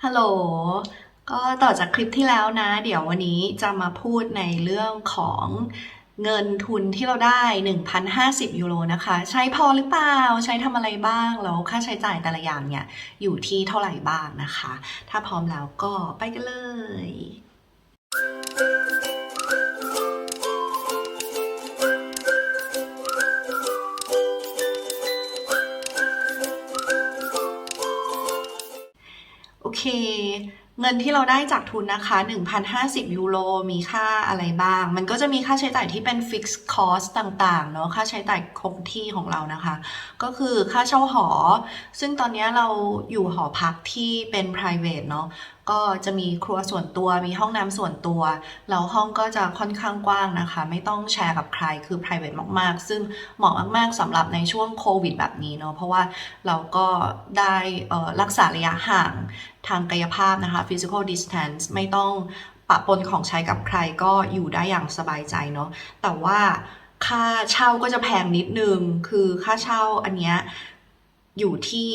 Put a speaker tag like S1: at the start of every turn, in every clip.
S1: ฮัลโหลก็ต่อจากคลิปที่แล้วนะ เดี๋ยววันนี้จะมาพูดในเรื่องของเงินทุนที่เราได้ 1,050 ยูโรนะคะ ใช้พอหรือเปล่า ใช้ทำอะไรบ้าง แล้วค่าใช้จ่ายแต่ละอย่างเนี่ยอยู่ที่เท่าไหร่บ้างนะคะ ถ้าพร้อมแล้วก็ไปกันเลย โอเค เงินที่เราได้จากทุนนะคะ 1,050 ยูโรมีค่าอะไรบ้าง มันก็จะมีค่าใช้จ่ายที่เป็น fixed cost ต่างๆเนาะค่าใช้จ่ายคงที่ของเรานะคะ ก็คือค่าเช่าหอ ซึ่งตอนนี้เราอยู่หอพักที่เป็น private เนาะก็จะมีครัวส่วนตัวมีห้องน้ำส่วนตัวแล้วห้องก็จะค่อนข้างกว้างนะคะไม่ต้องแชร์กับใครคือ private มากๆซึ่งเหมาะมากๆสำหรับในช่วงโควิดแบบนี้เนาะเพราะว่าเราก็ได้รักษาระยะห่างทางกายภาพนะคะ physical distance ไม่ต้องปะปนของใช้กับใครก็อยู่ได้อย่างสบายใจเนาะแต่ว่าค่าเช่าก็จะแพงนิดนึงคือค่าเช่าอันเนี้ยอยู่ที่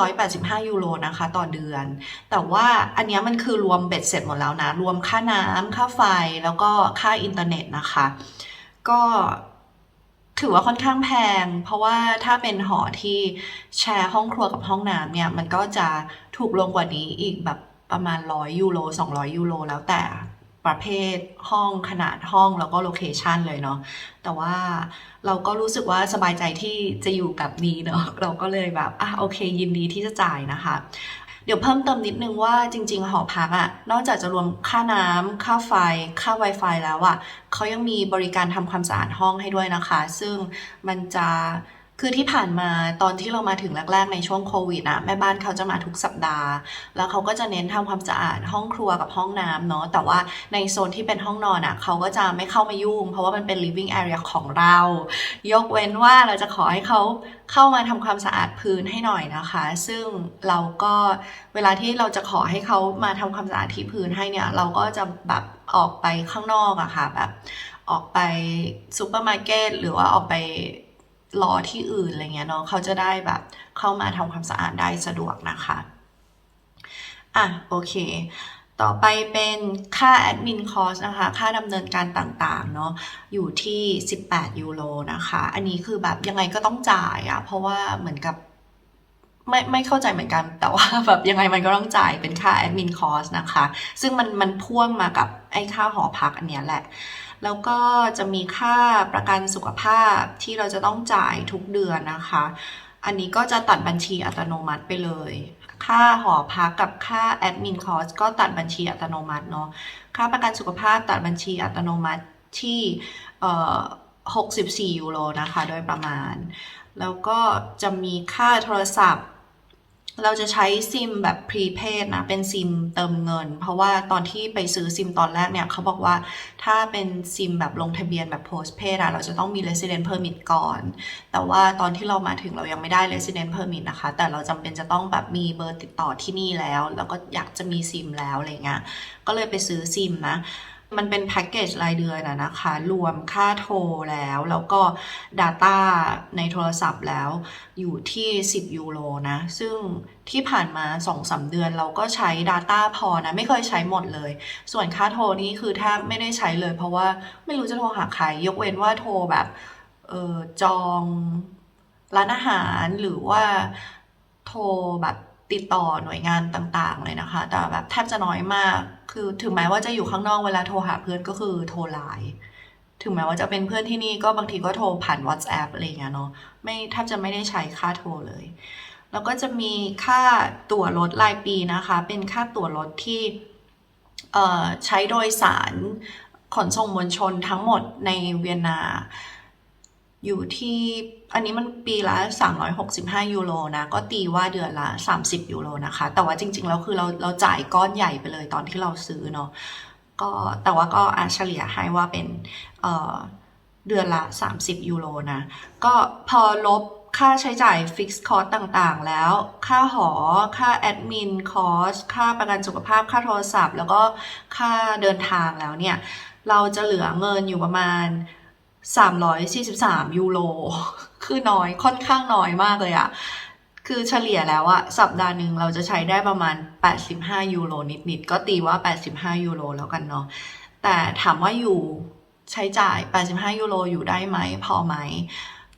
S1: 585ยูโรนะคะต่อเดือนแต่ว่าอันนี้มันคือรวมเบ็ดเสร็จหมดแล้วนะรวมค่าน้ำค่าไฟแล้วก็ค่าอินเทอร์เน็ตนะคะก็ถือว่าค่อนข้างแพงเพราะว่าถ้าเป็นหอที่แชร์ห้องครัวกับห้องน้ำเนี่ยมันก็จะถูกลงกว่านี้อีกแบบประมาณ100ยูโร200ยูโรแล้วแต่ประเภทห้องขนาดห้องแล้วก็โลเคชันเลยเนาะแต่ว่าเราก็รู้สึกว่าสบายใจที่จะอยู่แบบนี้เนาะเราก็เลยแบบโอเคยินดีที่จะจ่ายนะคะเดี๋ยวเพิ่มเติมนิดนึงว่าจริงๆหอพักนอกจากจะรวมค่าน้ำค่าไฟค่า Wi-Fi แล้วเขายังมีบริการทำความสะอาดห้องให้ด้วยนะคะซึ่งมันจะคือที่ผ่านมาตอนที่เรามาถึงแรกๆในช่วงโควิดแม่บ้านเขาจะมาทุกสัปดาห์แล้วเขาก็จะเน้นทำความสะอาดห้องครัวกับห้องน้ำเนาะแต่ว่าในโซนที่เป็นห้องนอนเขาก็จะไม่เข้ามายุ่งเพราะว่ามันเป็น living area ของเรายกเว้นว่าเราจะขอให้เขาเข้ามาทำความสะอาดพื้นให้หน่อยนะคะซึ่งเราก็เวลาที่เราจะขอให้เขามาทำความสะอาดที่พื้นให้เนี่ยเราก็จะแบบออกไปข้างนอกค่ะแบบออกไปซูเปอร์มาร์เก็ตหรือว่าออกไปรอที่อื่นอะไรเงี้ยเนาะเขาจะได้แบบเข้ามาทำความสะอาดได้สะดวกนะคะโอเคต่อไปเป็นค่าแอดมินคอสนะคะค่าดำเนินการต่างๆเนาะอยู่ที่18ยูโรนะคะอันนี้คือแบบยังไงก็ต้องจ่ายเพราะว่าเหมือนกับไม่เข้าใจเหมือนกันแต่ว่าแบบยังไงมันก็ต้องจ่ายเป็นค่าแอดมินคอสนะคะซึ่งมันพ่วงมากับไอ้ค่าหอพักอันเนี้ยแหละแล้วก็จะมีค่าประกันสุขภาพที่เราจะต้องจ่ายทุกเดือนนะคะอันนี้ก็จะตัดบัญชีอัตโนมัติไปเลยค่าหอพักกับค่าแอดมินคอสก็ตัดบัญชีอัตโนมัติเนาะค่าประกันสุขภาพตัดบัญชีอัตโนมัติที่64ยูโรนะคะโดยประมาณแล้วก็จะมีค่าโทรศัพท์เราจะใช้ซิมแบบพรีเพดนะเป็นซิมเติมเงินเพราะว่าตอนที่ไปซื้อซิมตอนแรกเนี่ยเขาบอกว่าถ้าเป็นซิมแบบลงทะเบียนแบบ postpaid เราจะต้องมี resident permit ก่อนแต่ว่าตอนที่เรามาถึงเรายังไม่ได้ resident permit นะคะแต่เราจำเป็นจะต้องแบบมีเบอร์ติดต่อที่นี่แล้วก็อยากจะมีซิมแล้วอะไรเงี้ยก็เลยไปซื้อซิมนะมันเป็นแพ็กเกจรายเดือนนะคะรวมค่าโทรแล้วก็ Data ในโทรศัพท์แล้วอยู่ที่10ยูโรนะซึ่งที่ผ่านมา 2-3 เดือนเราก็ใช้ Data พอนะไม่เคยใช้หมดเลยส่วนค่าโทรนี่คือแทบไม่ได้ใช้เลยเพราะว่าไม่รู้จะโทรหาใครยกเว้นว่าโทรแบบจองร้านอาหารหรือว่าโทรแบบติดต่อหน่วยงานต่างๆเลยนะคะแต่แบบแทบจะน้อยมากคือถึงแม้ว่าจะอยู่ข้างนอกเวลาโทรหาเพื่อนก็คือโทรไลน์ถึงแม้ว่าจะเป็นเพื่อนที่นี่ก็บางทีก็โทรผ่าน WhatsApp อะไรเงี้ยเนาะไม่แทบจะไม่ได้ใช้ค่าโทรเลยแล้วก็จะมีค่าตั๋วรถรายปีนะคะเป็นค่าตั๋วรถที่ใช้โดยสารขนส่งมวลชนทั้งหมดในเวียนนาอยู่ที่อันนี้มันปีละ365ยูโรนะก็ตีว่าเดือนละ30ยูโรนะคะแต่ว่าจริงๆแล้วคือเราจ่ายก้อนใหญ่ไปเลยตอนที่เราซื้อเนาะก็แต่ว่าก็เฉลี่ยให้ว่าเป็นเดือนละ30ยูโรนะก็พอลบค่าใช้จ่ายฟิกซ์คอร์สต่างๆแล้วค่าหอค่าแอดมินคอร์สค่าประกันสุขภาพค่าโทรศัพท์แล้วก็ค่าเดินทางแล้วเนี่ยเราจะเหลือเงินอยู่ประมาณ343ยูโรคือน้อยค่อนข้างน้อยมากเลย คือเฉลี่ยแล้วอะสัปดาห์หนึ่งเราจะใช้ได้ประมาณ85ยูโรนิดๆก็ตีว่า85ยูโรแล้วกันเนาะแต่ถามว่าอยู่ใช้จ่าย85ยูโรอยู่ได้ไหมพอไหม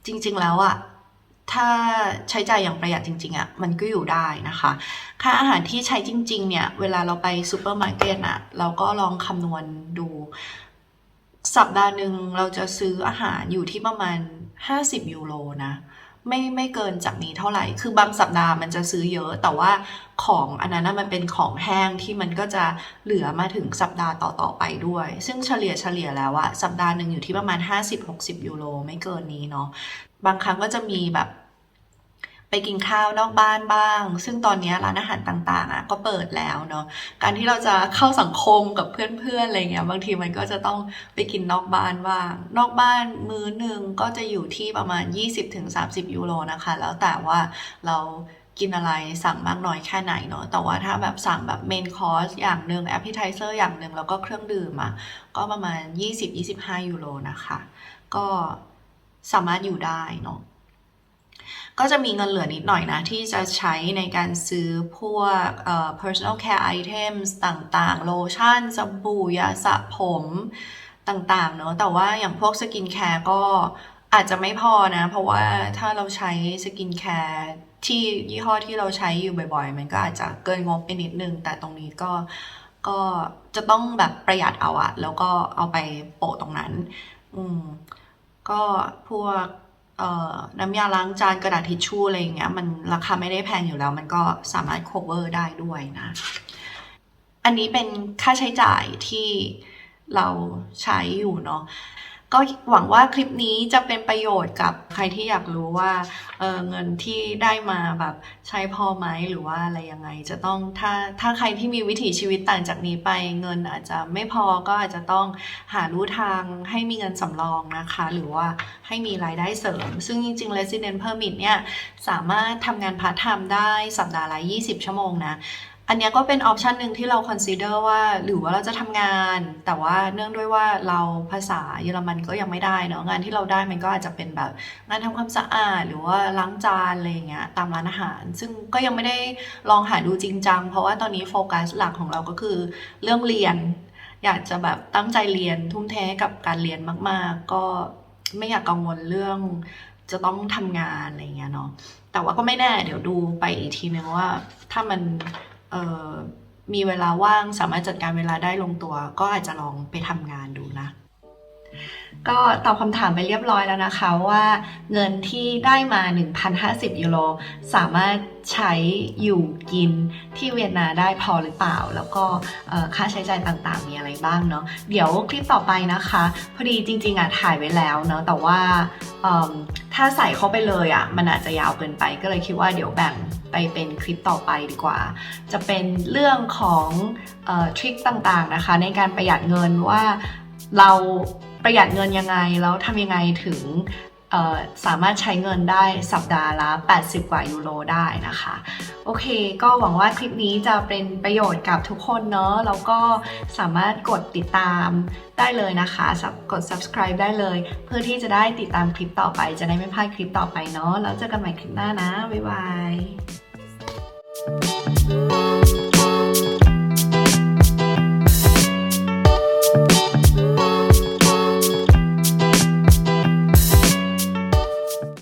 S1: จริงๆแล้วอะถ้าใช้จ่ายอย่างประหยัดจริงๆอะมันก็อยู่ได้นะคะค่าอาหารที่ใช้จริงๆเนี่ยเวลาเราไปซูเปอร์มาร์เก็ตอะเราก็ลองคำนวณดูสัปดาห์หนึ่งเราจะซื้ออาหารอยู่ที่ประมาณ50ยูโรนะไม่เกินจากนี้เท่าไหร่คือบางสัปดาห์มันจะซื้อเยอะแต่ว่าของอันนั้นมันเป็นของแห้งที่มันก็จะเหลือมาถึงสัปดาห์ต่อๆไปด้วยซึ่งเฉลี่ยแล้วอะสัปดาห์หนึ่งอยู่ที่ประมาณ50-60ยูโรไม่เกินนี้เนาะบางครั้งก็จะมีแบบไปกินข้าวนอกบ้านบ้างซึ่งตอนนี้ร้านอาหารต่างๆก็เปิดแล้วเนาะการที่เราจะเข้าสังคมกับเพื่อนๆอะไรเงี้ยบางทีมันก็จะต้องไปกินนอกบ้านบ้างนอกบ้านมื้อหนึ่งก็จะอยู่ที่ประมาณ20-30ยูโรนะคะแล้วแต่ว่าเรากินอะไรสั่งมากน้อยแค่ไหนเนาะแต่ว่าถ้าแบบสั่งแบบเมนคอร์สอย่างหนึ่งแอปเปิลไทเซอร์อย่างหนึ่งแล้วก็เครื่องดื่มก็ประมาณ20-25ยูโรนะคะก็สามารถอยู่ได้เนาะก็จะมีเงินเหลือนิดหน่อยนะที่จะใช้ในการซื้อพวกpersonal care items ต่างๆโลชั่นสบู่ยาสระผมต่างๆเนอะแต่ว่าอย่างพวกสกินแคร์ก็อาจจะไม่พอนะเพราะว่าถ้าเราใช้สกินแคร์ที่ยี่ห้อที่เราใช้อยู่บ่อยๆมันก็อาจจะเกินงบไปนิดนึงแต่ตรงนี้ก็จะต้องแบบประหยัดเอาอะแล้วก็เอาไปโปะตรงนั้นก็พวกน้ำยาล้างจานกระดาษทิชชู่อะไรอย่างเงี้ยมันราคาไม่ได้แพงอยู่แล้วมันก็สามารถ cover ได้ด้วยนะอันนี้เป็นค่าใช้จ่ายที่เราใช้อยู่เนาะก็หวังว่าคลิปนี้จะเป็นประโยชน์กับใครที่อยากรู้ว่าเงินที่ได้มาแบบใช้พอไหมหรือว่าอะไรยังไงจะต้องถ้าใครที่มีวิถีชีวิตต่างจากนี้ไปเงินอาจจะไม่พอก็อาจจะต้องหาลู่ทางให้มีเงินสำรองนะคะหรือว่าให้มีรายได้เสริมซึ่งจริงๆ Resident Permit เนี่ยสามารถทำงานพาร์ทไทม์ได้สัปดาห์ละ20ชั่วโมงนะอันนี้ก็เป็นออปชันหนึ่งที่เรา consider ว่าหรือว่าเราจะทำงานแต่ว่าเนื่องด้วยว่าเราภาษาเยอรมันก็ยังไม่ได้เนาะงานที่เราได้มันก็อาจจะเป็นแบบงานทำความสะอาดหรือว่าล้างจานอะไรอย่างเงี้ยตามร้านอาหารซึ่งก็ยังไม่ได้ลองหาดูจริงจังเพราะว่าตอนนี้โฟกัสหลักของเราก็คือเรื่องเรียนอยากจะแบบตั้งใจเรียนทุ่มเทกับการเรียนมากๆก็ไม่อยากกังวลเรื่องจะต้องทำงานอะไรเงี้ยเนาะแต่ว่าก็ไม่แน่เดี๋ยวดูไปอีกทีนึงว่าถ้ามันมีเวลาว่างสามารถจัดการเวลาได้ลงตัวก็อาจจะลองไปทำงานดูนะก็ตอบคำถามไปเรียบร้อยแล้วนะคะว่าเงินที่ได้มา 1,050 ยูโรสามารถใช้อยู่กินที่เวียนนาได้พอหรือเปล่าแล้วก็ค่าใช้จ่ายต่างๆมีอะไรบ้างเนาะเดี๋ยวคลิปต่อไปนะคะพอดีจริงๆถ่ายไว้แล้วเนาะแต่ว่าถ้าใส่เข้าไปเลยมันอาจจะยาวเกินไปก็เลยคิดว่าเดี๋ยวแบ่งไปเป็นคลิปต่อไปดีกว่าจะเป็นเรื่องของทริคต่างๆนะคะในการประหยัดเงินว่าเราประหยัดเงินยังไงแล้วทำยังไงถึงสามารถใช้เงินได้สัปดาห์ละ80กว่ายูโรได้นะคะโอเคก็หวังว่าคลิปนี้จะเป็นประโยชน์กับทุกคนเนาะแล้วก็สามารถกดติดตามได้เลยนะคะกด subscribe ได้เลยเพื่อที่จะได้ติดตามคลิปต่อไปจะได้ไม่พลาดคลิปต่อไปเนาะแล้วเจอกันใหม่คลิปหน้านะบ๊ายบาย